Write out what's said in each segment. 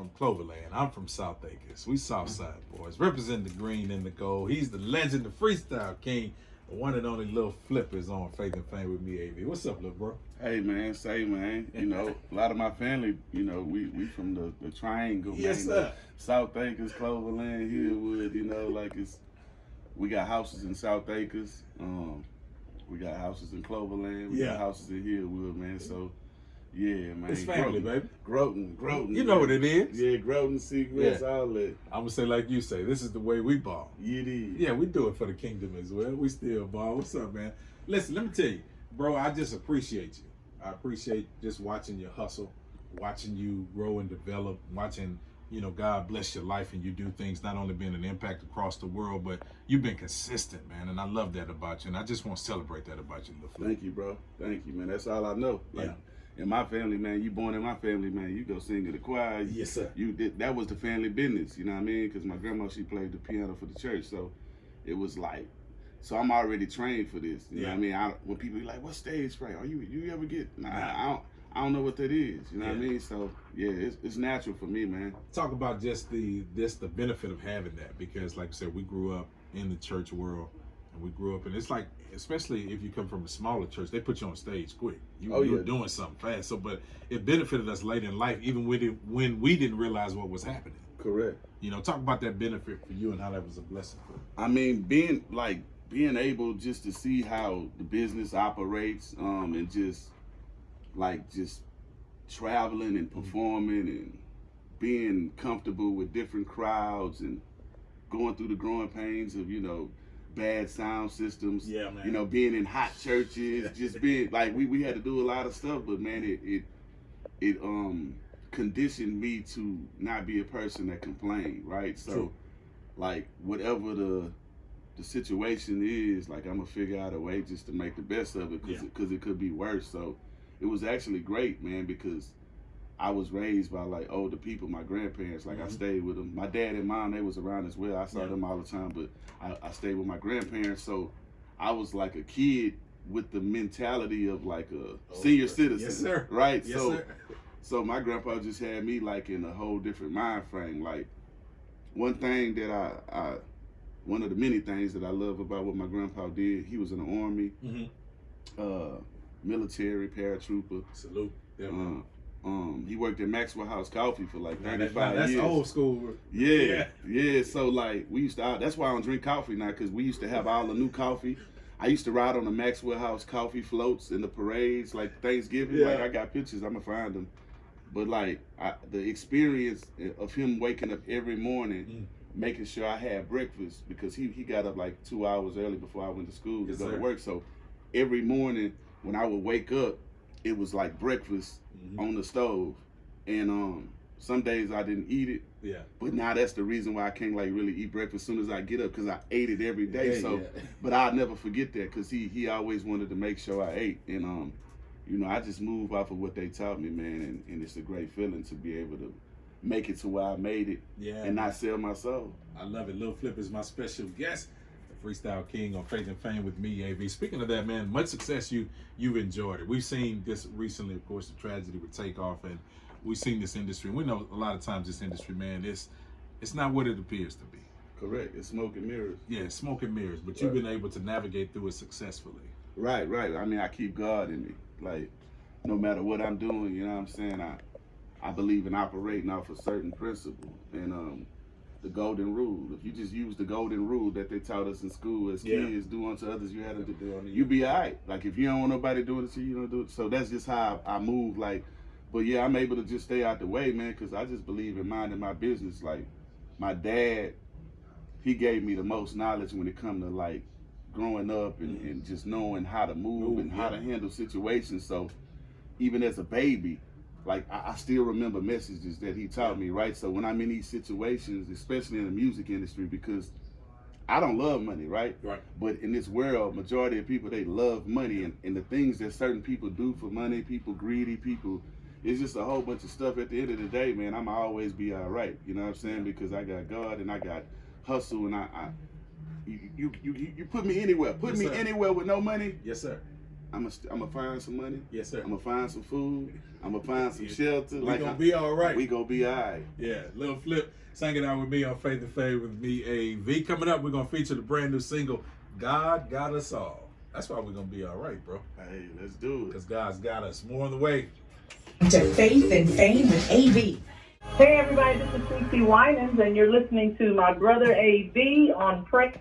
from Cloverland. I'm from South Acres. We Southside boys. Represent the green and the gold. He's the legend, the freestyle king. The one and only Lil Flip is on Faith and Fame with me, AV. What's up, little bro? Hey man, say man. You know, a lot of my family, you know, we from the triangle, Yes, man. sir. South Acres, Cloverland, Hillwood, you know, like we got houses in South Acres. We got houses in Cloverland, we got houses in Hillwood, man. So yeah, man. It's family, baby. Groton. You know what it is. Yeah, Groton, Secrets, all that. I'm gonna say like you say, this is the way we ball. It is. Yeah, we do it for the kingdom as well. We still ball. What's up, man? Listen, let me tell you, bro, I just appreciate you. I appreciate just watching your hustle, watching you grow and develop, watching, you know, God bless your life and you do things, not only being an impact across the world, but you've been consistent, man. And I love that about you. And I just want to celebrate that about you, Lil Flip. Thank you, bro. Thank you, man. That's all I know. Like, in my family, man, you born in my family, man, you go sing in the choir. Yes, sir. That was the family business, you know what I mean? Because my grandma, she played the piano for the church, so it was like, so I'm already trained for this. You know what I mean? When people be like, "What stage fright? Are you ever get?" Nah, I don't know what that is. You know what I mean? So yeah, it's natural for me, man. Talk about just the benefit of having that, because like I said, we grew up in the church world. And we grew up, and it's like, especially if you come from a smaller church, they put you on stage quick. You're doing something fast. So, but it benefited us later in life, even when we didn't realize what was happening. Correct. You know, talk about that benefit for you and how that was a blessing for you. I mean, being able just to see how the business operates, and just traveling and performing and being comfortable with different crowds and going through the growing pains of, you know, bad sound systems, man. You know, being in hot churches, just being like we had to do a lot of stuff, but man, it conditioned me to not be a person that complained, right? So True. like whatever the situation is, like I'm gonna figure out a way just to make the best of it, because it could be worse. So it was actually great, man, because I was raised by like older people, my grandparents. Like I stayed with them. My dad and mom, they was around as well. I saw them all the time, but I stayed with my grandparents. So I was like a kid with the mentality of like a senior citizen. Yes, sir. Right? Yes, sir. So my grandpa just had me like in a whole different mind frame. Like one thing that one of the many things that I love about what my grandpa did, he was in the Army, military, paratrooper. Salute. He worked at Maxwell House Coffee for like 35 that's years. That's old school. Yeah. So like we used to, that's why I don't drink coffee now, because we used to have all the new coffee. I used to ride on the Maxwell House coffee floats in the parades, like Thanksgiving. Like I got pictures, I'm gonna find them. But like the experience of him waking up every morning, making sure I had breakfast, because he got up like 2 hours early before I went to school to go to work. So every morning when I would wake up, it was like breakfast on the stove, and some days I didn't eat it. Yeah. But now that's the reason why I can't like really eat breakfast as soon as I get up, because I ate it every day. But I'll never forget that, because he always wanted to make sure I ate, and you know, I just move off of what they taught me, man, and it's a great feeling to be able to make it to where I made it, and not sell my soul. I love it. Lil Flip is my special guest, the Freestyle King on Faith and Fame with me, AV. Speaking of that, man, much success. You've enjoyed it. We've seen this recently, of course, the tragedy with Takeoff, and we've seen this industry. We know a lot of times this industry, man, it's not what it appears to be. Correct. It's smoke and mirrors. Yeah, smoke and mirrors. But you've been able to navigate through it successfully. Right. I mean, I keep God in me. Like, no matter what I'm doing, you know what I'm saying? I believe in operating off a certain principle. And the golden rule. If you just use the golden rule that they taught us in school as kids, do unto others you had to do unto you, be all right. Like, if you don't want nobody doing it to you, you don't do it. So that's just how I move. Like, but yeah, I'm able to just stay out the way, man, because I just believe in minding my business. Like, my dad, he gave me the most knowledge when it come to like growing up and just knowing how to move and how to handle situations. So even as a baby, like I still remember messages that he taught me, right? So when I'm in these situations, especially in the music industry, because I don't love money, right? But in this world, majority of people, they love money, and the things that certain people do for money, people greedy, people, it's just a whole bunch of stuff. At the end of the day, man, I'ma always be all right. You know what I'm saying? Because I got God and I got hustle, and you put me anywhere. Put me anywhere with no money. Yes, sir. I'm gonna find some money. Yes, sir. I'm gonna find some food. I'm gonna find some shelter. We gonna be all right. We gonna be all right. Yeah, Lil Flip singing out with me on Faith and Fame with me, AV. Coming up, we're gonna feature the brand new single, God Got Us All. That's why we're gonna be all right, bro. Hey, let's do it. Because God's got us. More on the way. To Faith and Fame with AV. Hey everybody, this is CC Winans, and you're listening to my brother AV on Pray.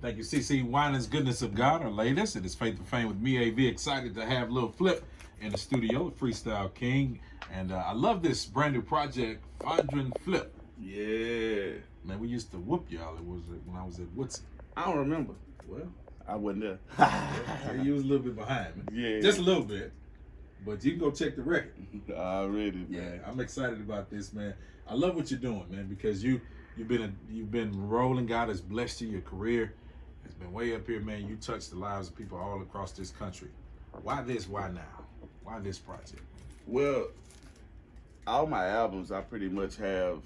Thank you, CC Winans, Goodness of God, our latest. It is Faith and Fame with me, AV. Excited to have Lil Flip in the studio, the Freestyle King. And I love this brand new project, Fondren Flip. Yeah. Man, we used to whoop y'all. It was when I was at Woodson. I don't remember. Well, I wasn't there. you was a little bit behind me. Yeah. Just a little bit. But you can go check the record. Already, man. Yeah, I'm excited about this, man. I love what you're doing, man, because you've been rolling. God has blessed you. Your career has been way up here, man. You touched the lives of people all across this country. Why this? Why now? Why this project? Well, all my albums I pretty much have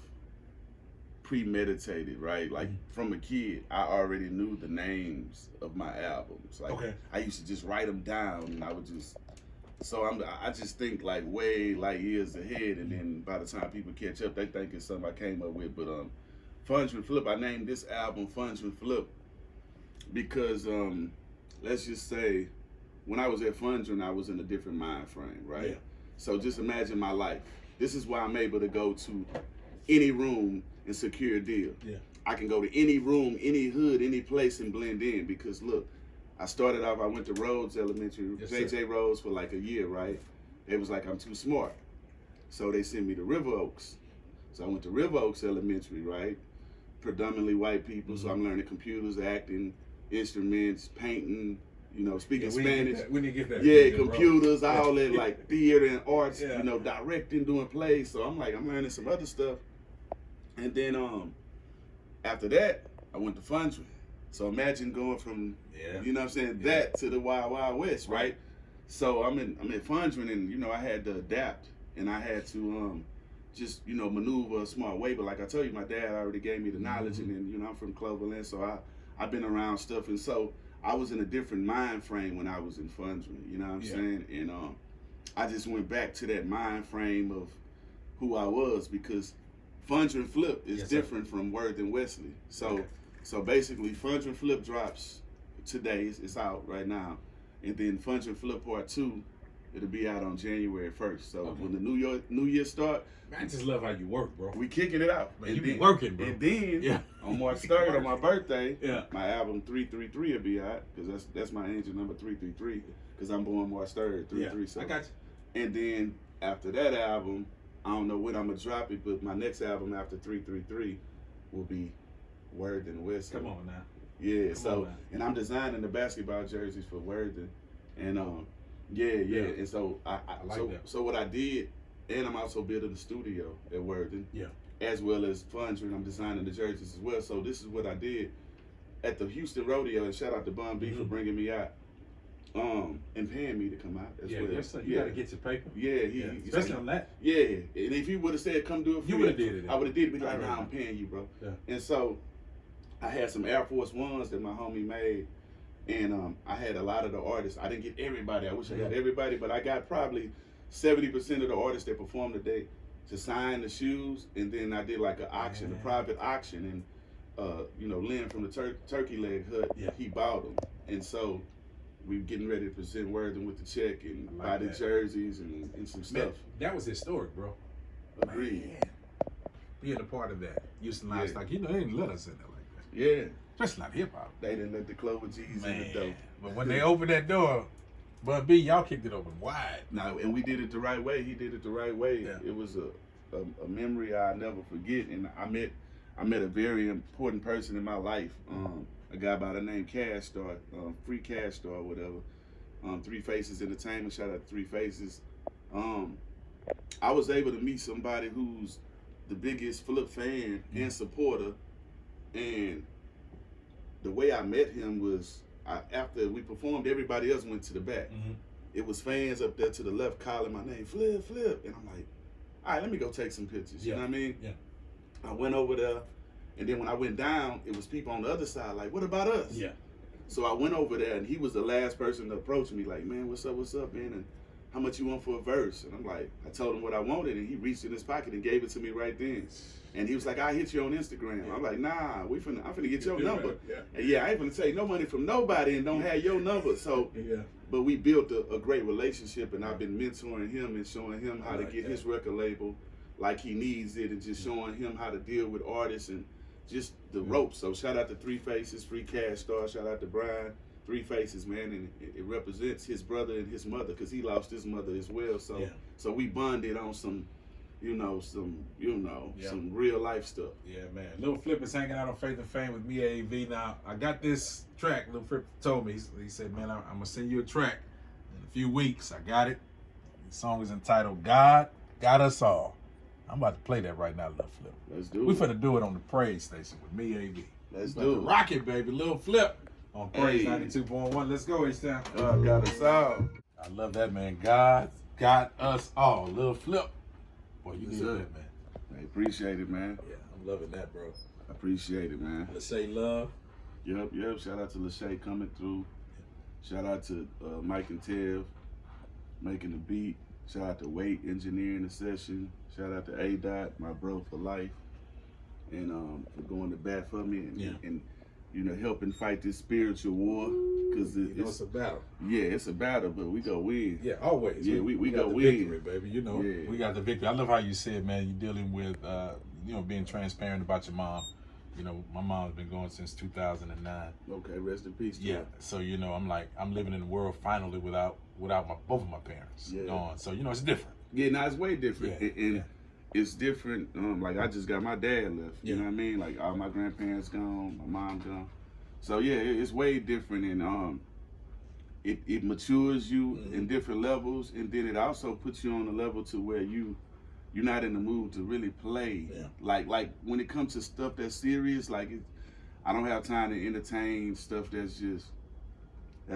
premeditated, right? Like from a kid, I already knew the names of my albums. Like I used to just write them down, and I would just. So I just think like way like years ahead, and then by the time people catch up, they think it's something I came up with. But Fondren Flip, I named this album Fondren Flip because let's just say when I was at Fondren, I was in a different mind frame, right? Yeah. So just imagine my life. This is why I'm able to go to any room and secure a deal. Yeah. I can go to any room, any hood, any place and blend in because look, I started off, I went to Rhodes Elementary, J.J. Rhodes for like a year, right? They was like, I'm too smart. So they sent me to River Oaks. So I went to River Oaks Elementary, right? Predominantly white people, so I'm learning computers, acting, instruments, painting, speaking Spanish. We didn't get that. Yeah, computers, all that, like theater and arts, directing, doing plays. So I'm learning some other stuff. And then after that, I went to Fondren. So imagine going from, that to the Wild Wild West, right? So I'm in Fondren, and I had to adapt, and I had to just maneuver a smart way. But like I told you, my dad already gave me the knowledge, and then I'm from Cloverland, so I've been around stuff, and so I was in a different mind frame when I was in Fondren. You know what I'm saying? And I just went back to that mind frame of who I was because Fondren Flip is different from Worthing Wesley. So. So basically, Fondren Flip drops today. It's out right now. And then Fondren Flip Part 2, it'll be out on January 1st. So when the New Year start, man, I just love how you work, bro. We kicking it out. Man, you be working, bro. And then on March 3rd, on my birthday, my album 333 will be out because that's my angel number 333 because I'm born March 3rd, 333. So. I got you. And then after that album, I don't know when I'm gonna drop it, but my next album after 333 will be Worthing Wesley. Come on now. Yeah, and I'm designing the basketball jerseys for Worthing. And and so I like that. So what I did, and I'm also building a studio at Worthing. Yeah. As well as Fondren, I'm designing the jerseys as well. So this is what I did at the Houston Rodeo, and shout out to Bun B for bringing me out. And paying me to come out as well. Yes, sir. You gotta get your paper. Yeah, especially on that. Yeah, and if he would have said come do it for you would have did it. I would have did it. But like, nah, I'm paying you, bro. Yeah. And so I had some Air Force Ones that my homie made, and I had a lot of the artists. I didn't get everybody. I wish I got everybody, but I got probably 70% of the artists that performed today to sign the shoes, and then I did like an auction, a private auction, and Lynn from the Turkey Leg Hut, he bought them, and so. We getting ready to present Worthing with the check and buy the jerseys and some stuff. Man, that was historic, bro. Agreed. Man. Being a part of that. Houston Livestock, they didn't let us in there like that. Yeah. Especially not hip hop. They didn't let the Clover G's in the door. But when they opened that door, Bun B, y'all kicked it open wide. No, and we did it the right way. He did it the right way. Yeah. It was a memory I'll never forget. And I met a very important person in my life. A guy by the name Cash Star, Free Cash Star, whatever. Three Faces Entertainment, shout out to Three Faces. I was able to meet somebody who's the biggest Flip fan and supporter, and the way I met him was after we performed, everybody else went to the back. It was fans up there to the left calling my name, Flip, and I'm like, all right, let me go take some pictures. You know what I mean? Yeah. I went over there. And then when I went down, it was people on the other side like, what about us? Yeah. So I went over there, and he was the last person to approach me, like, man, what's up, man? And how much you want for a verse? And I'm like, I told him what I wanted, and he reached in his pocket and gave it to me right then. And he was like, I'll hit you on Instagram. I'm like, nah, I'm finna get your number. Yeah. And I ain't finna take no money from nobody and don't have your number. So, but we built a great relationship, and I've been mentoring him and showing him how to get his record label like he needs it, and just showing him how to deal with artists and just the ropes. So shout out to Three Faces, Free Cash Star, shout out to Brian. Three Faces, man, and it represents his brother and his mother, because he lost his mother as well. So so we bonded on some real life stuff. Yeah, man. Lil Flip is hanging out on Faith and Fame with me, AV. Now, I got this track. Lil Flip told me, he said, man, I'm going to send you a track in a few weeks. I got it. The song is entitled God Got Us All. I'm about to play that right now, Lil Flip. Let's do it. We finna do it on the Praise Station with me, AV. Let's do it. Rock it, baby. Lil Flip on Praise 92.1. Let's go, H-Town. God got us all. I love that, man. God got us all. Lil Flip. Boy, you Yes, did sir. that, man. I appreciate it, man. Yeah, I'm loving that, bro. I appreciate it, man. Let's say love. Yep. Shout out to Lachey coming through. Shout out to Mike and Tev making the beat. Shout out to Wait engineering the session. Shout out to A-Dot, my bro for life, and for going to bat for me and helping fight this spiritual war, because It's a battle. Yeah, it's a battle, but we go win. Yeah, always. Yeah, we got go the win. victory, baby. Yeah. We got the victory. I love how you said, man, you're dealing with, being transparent about your mom. My mom's been going since 2009. Okay, rest in peace. Yeah. So, I'm living in a world finally without both of my parents gone. So, it's different. Yeah, now it's way different. Yeah, And it's different. Like, I just got my dad left. You know what I mean? Like, all my grandparents gone, my mom gone. So, yeah, it's way different. And it matures you in different levels. And then it also puts you on a level to where you're not in the mood to really play. Yeah. Like when it comes to stuff that's serious, I don't have time to entertain stuff that's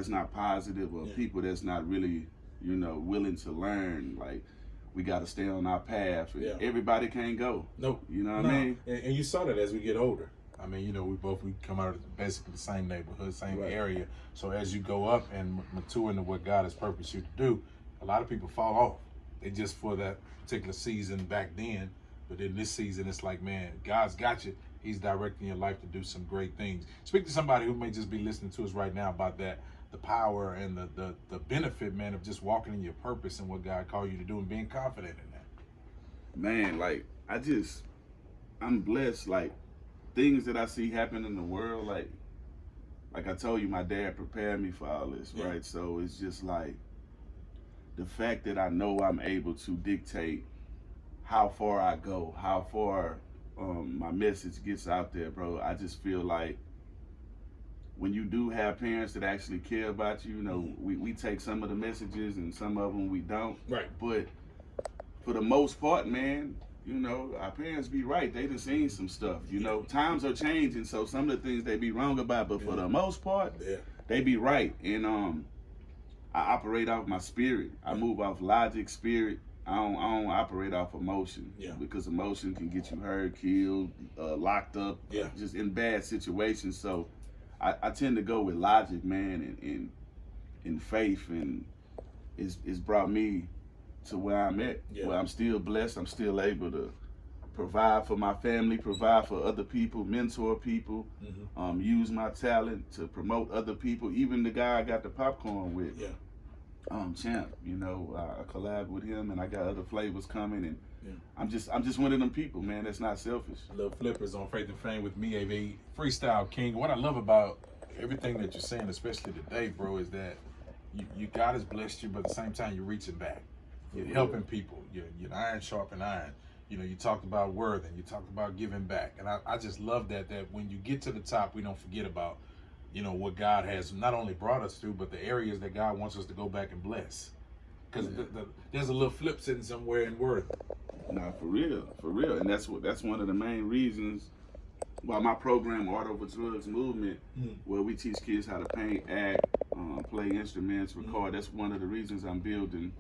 not positive, or people that's not really, willing to learn. Like, we got to stay on our path. Everybody can't go. Nope. You know what I mean? And you saw that as we get older. I mean, we come out of basically the same neighborhood, same area. So as you go up and mature into what God has purposed you to do, a lot of people fall off. They just for that particular season back then. But in this season, it's like, man, God's got you. He's directing your life to do some great things. Speak to somebody who may just be listening to us right now about that, the power and the benefit, man, of just walking in your purpose and what God called you to do and being confident in that. Man, I'm blessed. Like, things that I see happen in the world, like I told you, my dad prepared me for all this, right? So it's just like the fact that I know I'm able to dictate how far I go, how far my message gets out there, bro. I just feel like when you do have parents that actually care about you, we take some of the messages and some of them we don't. Right. But for the most part, man, our parents be right. They done seen some stuff. Times are changing, so some of the things they be wrong about, but for the most part, they be right. And I operate off my spirit. I move off logic, spirit. I don't operate off emotion. Yeah. Because emotion can get you hurt, killed, locked up, just in bad situations. So I tend to go with logic, man, and faith, and it's brought me to where I'm at, where I'm still blessed. I'm still able to provide for my family, provide for other people, mentor people, use my talent to promote other people. Even the guy I got the popcorn with, Champ, I collab with him, and I got other flavors coming, and I'm just one of them people, man, that's not selfish. Lil Flippers on Faith and Fame with me, AV, Freestyle King. What I love about everything that you're saying, especially today, bro, is that you God has blessed you, but at the same time, you're reaching back. You're helping people. You're iron sharpen iron. You talked about worth, and you talked about giving back. And I just love that when you get to the top, we don't forget about, what God has not only brought us through, but the areas that God wants us to go back and bless. Because there's a little flip sitting somewhere in Worth. Nah, for real. And that's one of the main reasons why my program, Art Over Drugs Movement, where we teach kids how to paint, act, play instruments, record. That's one of the reasons I'm building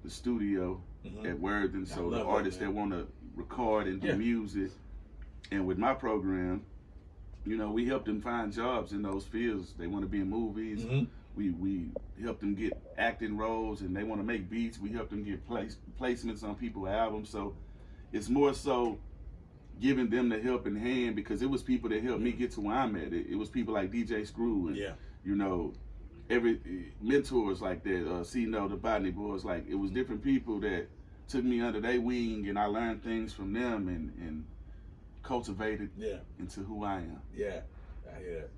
the studio at Worthing, so the artists that want to record and do music. And with my program, you know, we helped them find jobs in those fields. They want to be in movies. Mm-hmm. We helped them get acting roles, and they want to make beats. We helped them get placements on people's albums. So it's more so giving them the helping hand, because it was people that helped me get to where I'm at. It was people like DJ Screw and, you know, every mentors like that, C-No, the Botany Boys. Like, it was different people that took me under their wing, and I learned things from them and cultivated into who I am. Yeah, I hear that.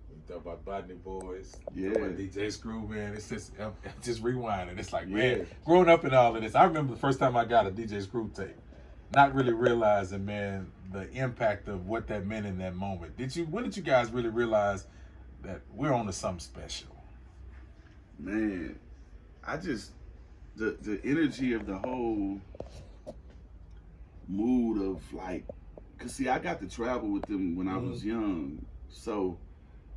You talk about Botany Boys, Yeah. talk about DJ Screw, man. It's just, I'm just rewinding. It's like, man, growing up in all of this, I remember the first time I got a DJ Screw tape, not really realizing, man, the impact of what that meant in that moment. When did you guys really realize that we're on to something special? Man, I just, the energy of the whole mood of, like, cause see, I got to travel with them when I was young. So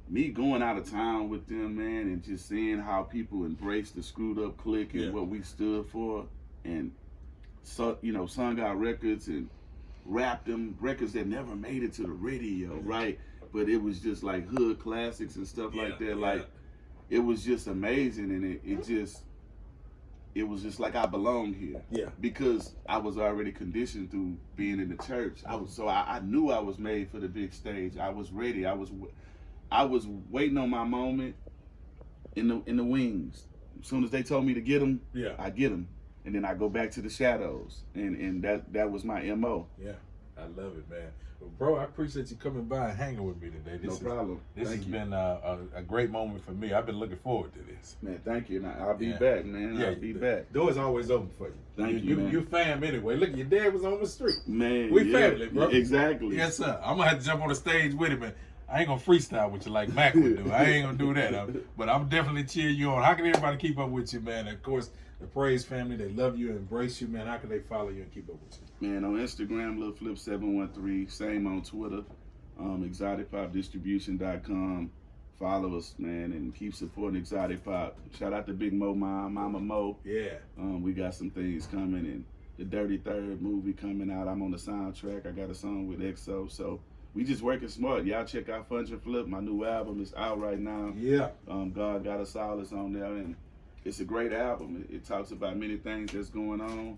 me going out of town with them, man, and just seeing how people embrace the Screwed Up Clique and what we stood for, and so, you know, sung our records and rapped them, records that never made it to the radio, right? But it was just like hood classics and stuff like that. Like, it was just amazing, and it was just like I belonged here. Yeah. Because I was already conditioned through being in the church. I knew I was made for the big stage. I was ready. I was waiting on my moment in the wings. As soon as they told me to get them, I get them. And then I go back to the shadows, and that was my MO. Yeah, I love it, man. Well, bro, I appreciate you coming by and hanging with me today. No problem. This has been a great moment for me. I've been looking forward to this. Man, thank you. And I'll be back, man. Yeah, I'll be back. Door's always open for you. Thank you, man. You fam anyway. Look, your dad was on the street. Man, we family, bro. Exactly. Yes, sir. I'm gonna have to jump on the stage with him, and I ain't gonna freestyle with you like Mac would do. I ain't gonna do that. But I'm definitely cheering you on. How can everybody keep up with you, man? And of course, the Praise family, they love you, embrace you, man. How can they follow you and keep up with you? Man, on Instagram, LilFlip713, same on Twitter, exoticpopdistribution.com. Follow us, man, and keep supporting Exotic Pop. Shout out to Big Mo Mom, Mama Mo. Yeah. We got some things coming, and the Dirty Third movie coming out. I'm on the soundtrack. I got a song with EXO, so we just working smart. Y'all check out Funch and Flip. My new album is out right now. Yeah. God Got Us All is on there, and it's a great album. It talks about many things that's going on,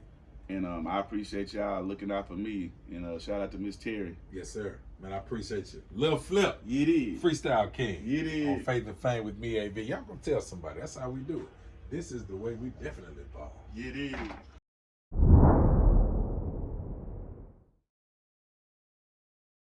and I appreciate y'all looking out for me. And shout out to Miss Terry. Yes, sir. Man, I appreciate you. Lil Flip. It is. Freestyle King. It is. On Faith and Fame with me, AV. Y'all gonna tell somebody. That's how we do it. This is the way we definitely ball. It is.